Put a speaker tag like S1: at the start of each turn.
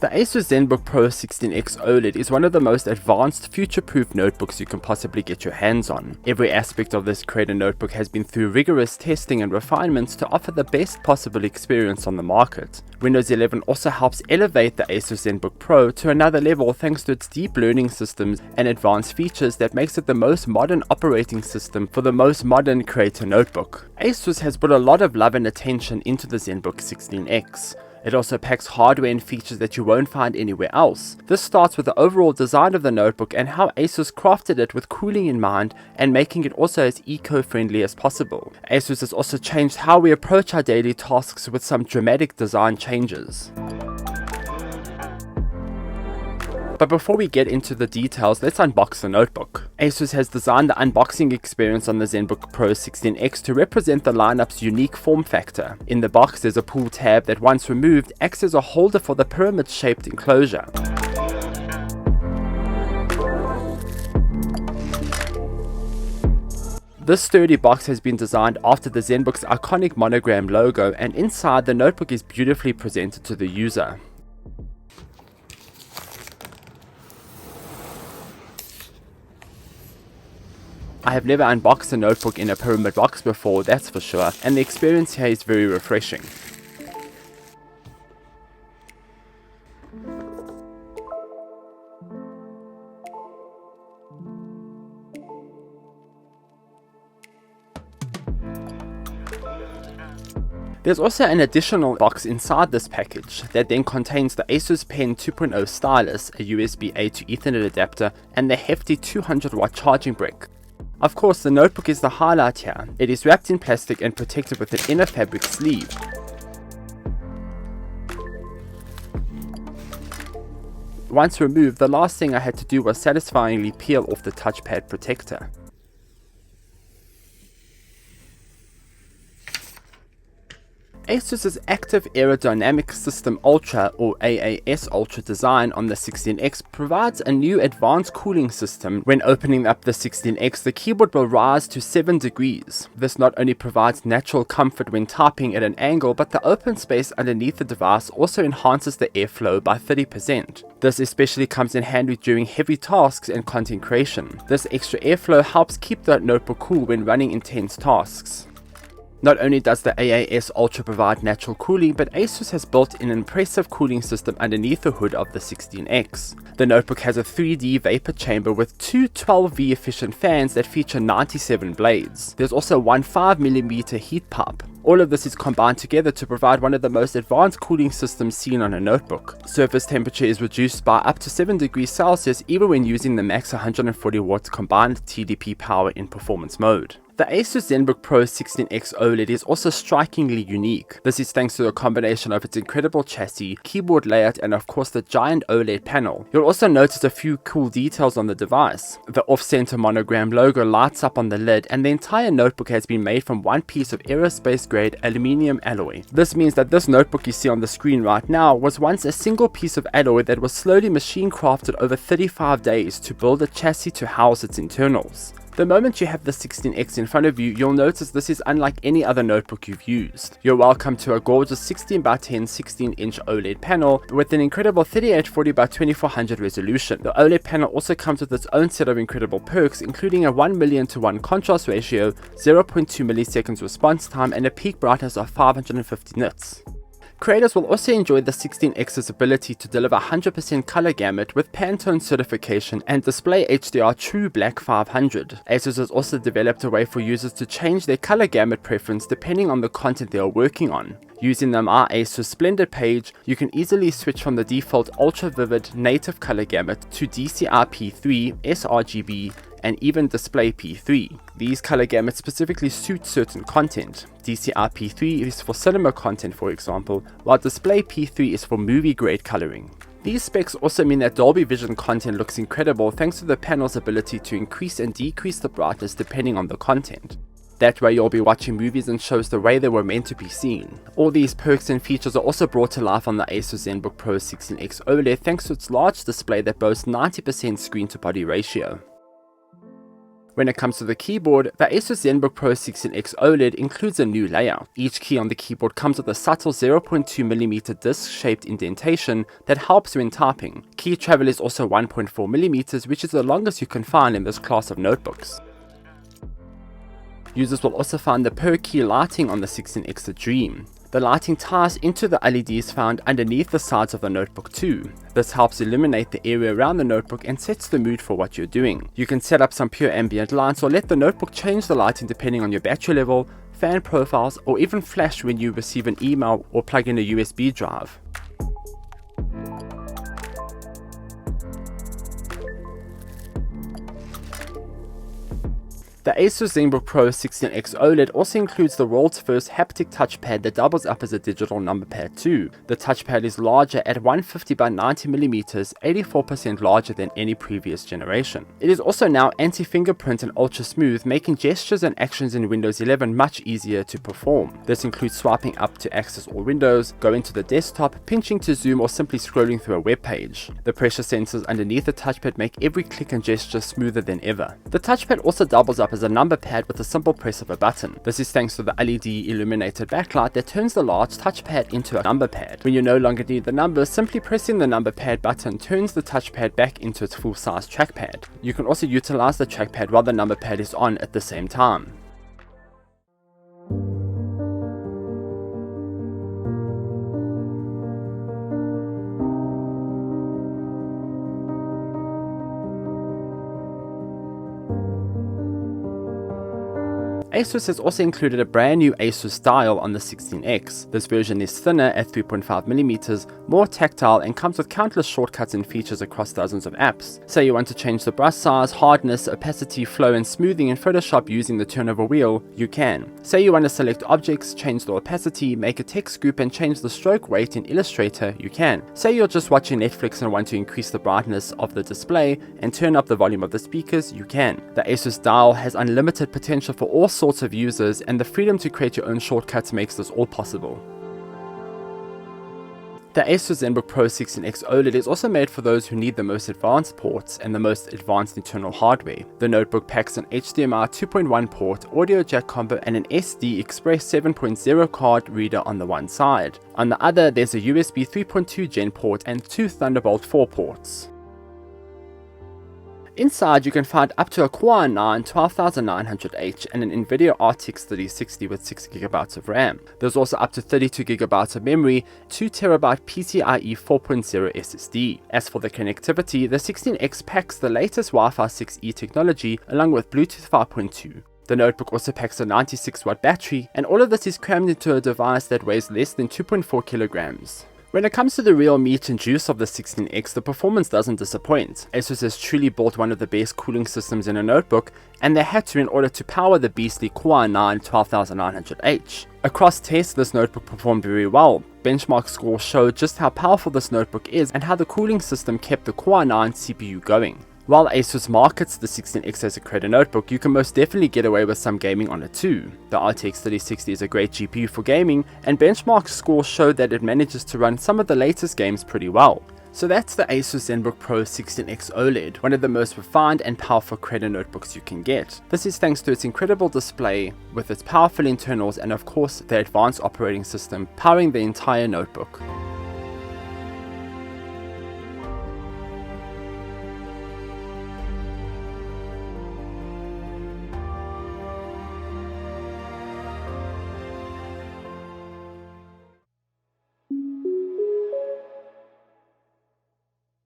S1: The ASUS Zenbook Pro 16X OLED is one of the most advanced future-proof notebooks you can possibly get your hands on. Every aspect of this creator notebook has been through rigorous testing and refinements to offer the best possible experience on the market. Windows 11 also helps elevate the ASUS Zenbook Pro to another level thanks to its deep learning systems and advanced features that makes it the most modern operating system for the most modern creator notebook. ASUS has put a lot of love and attention into the Zenbook 16X. It also packs hardware and features that you won't find anywhere else. This starts with the overall design of the notebook and how ASUS crafted it with cooling in mind and making it also as eco-friendly as possible. ASUS has also changed how we approach our daily tasks with some dramatic design changes. But before we get into the details, let's unbox the notebook. ASUS has designed the unboxing experience on the Zenbook Pro 16X to represent the lineup's unique form factor. In the box, there's a pull tab that, once removed, acts as a holder for the pyramid-shaped enclosure. This sturdy box has been designed after the Zenbook's iconic monogram logo, and inside, the notebook is beautifully presented to the user. I have never unboxed a notebook in a pyramid box before, that's for sure, and the experience here is very refreshing. There's also an additional box inside this package that then contains the ASUS Pen 2.0 stylus, a USB-A to Ethernet adapter, and the hefty 200-watt charging brick. Of course, the notebook is the highlight here. It is wrapped in plastic and protected with an inner fabric sleeve. Once removed, the last thing I had to do was satisfyingly peel off the touchpad protector. ASUS's Active Aerodynamic System Ultra, or AAS Ultra design on the 16X provides a new advanced cooling system. When opening up the 16X, the keyboard will rise to 7 degrees. This not only provides natural comfort when typing at an angle, but the open space underneath the device also enhances the airflow by 30%. This especially comes in handy during heavy tasks and content creation. This extra airflow helps keep the notebook cool when running intense tasks. Not only does the AAS Ultra provide natural cooling, but ASUS has built an impressive cooling system underneath the hood of the 16X. The notebook has a 3D vapor chamber with two 12V efficient fans that feature 97 blades. There's also one 5mm heat pipe. All of this is combined together to provide one of the most advanced cooling systems seen on a notebook. Surface temperature is reduced by up to 7 degrees Celsius even when using the max 140 watts combined TDP power in performance mode. The ASUS Zenbook Pro 16X OLED is also strikingly unique. This is thanks to a combination of its incredible chassis, keyboard layout, and of course the giant OLED panel. You'll also notice a few cool details on the device. The off-center monogram logo lights up on the lid, and the entire notebook has been made from one piece of aerospace-grade aluminium alloy. This means that this notebook you see on the screen right now was once a single piece of alloy that was slowly machine-crafted over 35 days to build a chassis to house its internals. The moment you have the 16X in front of you, you'll notice this is unlike any other notebook you've used. You're welcome to a gorgeous 16x10 16-inch OLED panel with an incredible 3840x2400 resolution. The OLED panel also comes with its own set of incredible perks, including a 1,000,000:1 contrast ratio, 0.2 milliseconds response time, and a peak brightness of 550 nits. Creators will also enjoy the 16X's ability to deliver 100% color gamut with Pantone certification and display HDR True Black 500. ASUS has also developed a way for users to change their color gamut preference depending on the content they are working on. Using the My ASUS Splendid page, you can easily switch from the default ultra vivid native color gamut to DCI P3, sRGB, and even display P3. These color gamuts specifically suit certain content. DCI P3 is for cinema content, for example, while display P3 is for movie grade coloring. These specs also mean that Dolby Vision content looks incredible thanks to the panel's ability to increase and decrease the brightness depending on the content. That way you'll be watching movies and shows the way they were meant to be seen. All these perks and features are also brought to life on the ASUS Zenbook Pro 16X OLED thanks to its large display that boasts 90% screen to body ratio. When it comes to the keyboard, the ASUS Zenbook Pro 16X OLED includes a new layout. Each key on the keyboard comes with a subtle 0.2mm disc-shaped indentation that helps when typing. Key travel is also 1.4mm, which is the longest you can find in this class of notebooks. Users will also find the per-key lighting on the 16X a dream. The lighting ties into the LEDs found underneath the sides of the notebook too. This helps illuminate the area around the notebook and sets the mood for what you're doing. You can set up some pure ambient lights or let the notebook change the lighting depending on your battery level, fan profiles, or even flash when you receive an email or plug in a USB drive. The ASUS Zenbook Pro 16X OLED also includes the world's first haptic touchpad that doubles up as a digital numpad too. The touchpad is larger at 150 by 90mm, 84% larger than any previous generation. It is also now anti-fingerprint and ultra smooth, making gestures and actions in Windows 11 much easier to perform. This includes swiping up to access all windows, going to the desktop, pinching to zoom, or simply scrolling through a web page. The pressure sensors underneath the touchpad make every click and gesture smoother than ever. The touchpad also doubles up as a NumberPad with a simple press of a button. This is thanks to the LED illuminated backlight that turns the large touchpad into a NumberPad. When you no longer need the numbers, simply pressing the NumberPad button turns the touchpad back into its full-size trackpad. You can also utilize the trackpad while the NumberPad is on at the same time. ASUS has also included a brand new ASUS Dial on the 16X. This version is thinner at 3.5mm, more tactile, and comes with countless shortcuts and features across dozens of apps. Say you want to change the brush size, hardness, opacity, flow, and smoothing in Photoshop using the turn of a wheel, you can. Say you want to select objects, change the opacity, make a text group, and change the stroke weight in Illustrator, you can. Say you're just watching Netflix and want to increase the brightness of the display and turn up the volume of the speakers, you can. The ASUS Dial has unlimited potential for all sorts of users, and the freedom to create your own shortcuts makes this all possible. The ASUS Zenbook Pro 16X OLED is also made for those who need the most advanced ports and the most advanced internal hardware. The notebook packs an HDMI 2.1 port, audio jack combo, and an SD Express 7.0 card reader on the one side. On the other, there's a USB 3.2 Gen port and two Thunderbolt 4 ports. Inside, you can find up to a Core i9 12900H and an NVIDIA RTX 3060 with 6GB of RAM. There's also up to 32GB of memory, 2TB PCIe 4.0 SSD. As for the connectivity, the 16X packs the latest Wi-Fi 6E technology along with Bluetooth 5.2. The notebook also packs a 96-watt battery, and all of this is crammed into a device that weighs less than 2.4 kilograms. When it comes to the real meat and juice of the 16X, the performance doesn't disappoint. ASUS has truly built one of the best cooling systems in a notebook, and they had to in order to power the beastly Core i9 12900H. Across tests, this notebook performed very well. Benchmark scores showed just how powerful this notebook is and how the cooling system kept the Core i9 CPU going. While ASUS markets the 16X as a creator notebook, you can most definitely get away with some gaming on it too. The RTX 3060 is a great GPU for gaming, and benchmark scores show that it manages to run some of the latest games pretty well. So that's the ASUS Zenbook Pro 16X OLED, one of the most refined and powerful creator notebooks you can get. This is thanks to its incredible display, with its powerful internals and of course the advanced operating system powering the entire notebook.